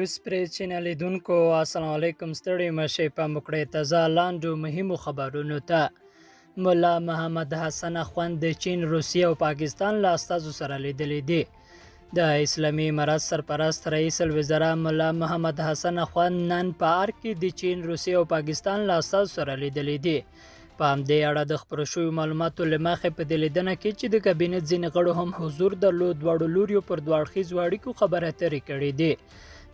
نیوز پریس چینل لیدونکو السلام علیکم ستړي مشي په مکړې تازه لاندو مهمو خبرونو ته مولا محمد حسن اخوند د چین روسیه او پاکستان له استازو سره لیدلی دی د اسلامي امارات سرپرست رئیس الوزرا مولا محمد حسن اخوند نن په ارګ کې د چین روسیه او پاکستان له استازو سره لیدلی دی په همدې اړه د خپرو شویو معلوماتو له مخې په دې لیدنه کې چې د کابینت ځینې غړو هم حضور درلود دواړو لوریو پر دوه اړخیزو اړیکو خبرې اترې کړې دي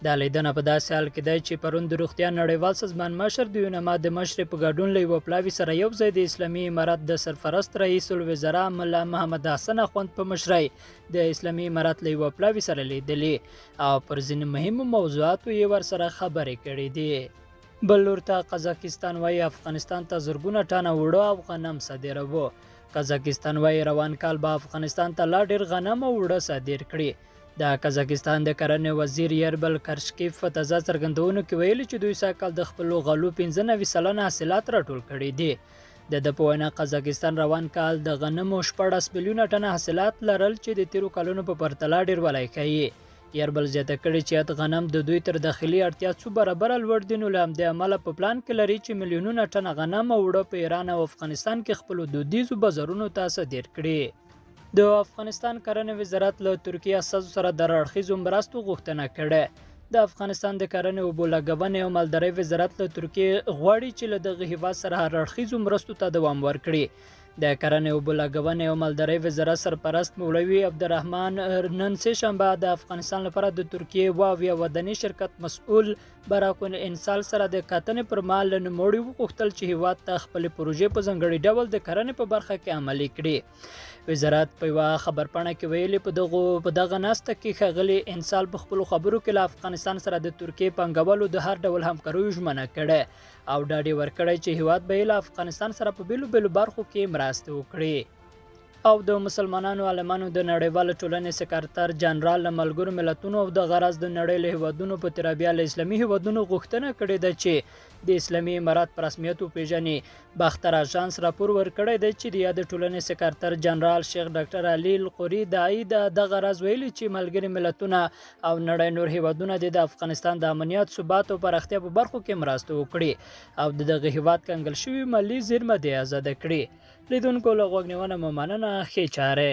دا لیدنه په داسې حال کې دی چې پرون د روغتیا نړیوال سازمان مشر د یونما د مشرې په ګډون له یوه پلاوي سره یو ځای د اسلامي امارات د سرپرست رئیس الوزرا مولا محمد حسن اخوند په مشرۍ د اسلامي امارات له یوه پلاوي سره لیدلي او پر ځینې مهمو موضوعاتو یې ورسره خبرې کړې دي بل لور ته قزاقستان وایي افغانستان ته زرګونه ټنه اوړه او غنم صادروو قزاقستان وایي روان کال به افغانستان ته لا ډېر غنم او اوړه صادر کړي د قزاقستان د کرنې وزیر یربل کرشکیف په تازه څرګندونو کې ویلي چې دوی سږکال د خپلو غلو 95 سلنه حاصلات راټول کړي دي د ده په وینا قزاقستان روان کال د غنمو 14 میلیونه ټنه حاصلات لرل چې د تیرو کلونو په پرتله ډېر ولی ښیي یربل زیاته کړې چې غنم د دوی تر داخلي اړتیا څو برابره لوړ دي نو له همدې امله په پلان کې لري چې میلیونونه ټنه غنم او اوړه په ایران او افغانستان کې خپلو دودیزو بازارونو ته صادر کړي د افغانستان کرنې وزارت له ترکیې استازو سره د اړخیزو مرستو غوښتنه کړې د افغانستان د کرنې اوبو لګونې او مالدارۍ وزارت له ترکیې غواړي چې له دغه هیواد سره هر اړخیزو مرستو ته دوام ورکړي د کرنې اوبو لګونې او مالدارۍ وزارت سرپرست مولوي عبدالرحمن نن سه شنبه د افغانستان لپاره د ترکیې واویا وداني شرکت مسؤل براکون انسال سره د کتنې پر مهال له نوموړي وغوښتل چې هیواد ته خپلې پروژې په ځانګړي ډول د کرنې په برخه کې عملي کړي وزارت په یوه خبرپاڼه کې ویلي په دغه ناسته کې ښاغلي انسال په خپلو خبرو کې له افغانستان سره د ترکیې پانګوالو د هر ډول همکاریو ژمنه کړې او ډاډ یې ورکړی چې هیواد به یې له افغانستان سره په بیلو بیلو برخو کې مرسته وکړي او د مسلمانانو عالمانو د نړیواله ټولنې سکرتر جنرال له ملګرو ملتونو او د غرض د نړۍ له هیوادونو په ترابیا له اسلامي هیوادونو غوښتنه کړې ده چې د اسلامي امارات په رسمیت وپېژني باختر اژانس راپور ورکړی دی چې د یاد ټولنې سکرتر جنرال شیخ ډاکټر علي القري داعي دغه راز ویلي چې ملګري ملتونه او نړۍ نور هیوادونه د افغانستان د امنیت ثبات او پراختیا په برخو کې مرسته وکړي او دغه هیواد کنګل شوي مالي زیرمه دې ازاده کړي لیدونکو له غوږ نیونه مو مننه ښې چارې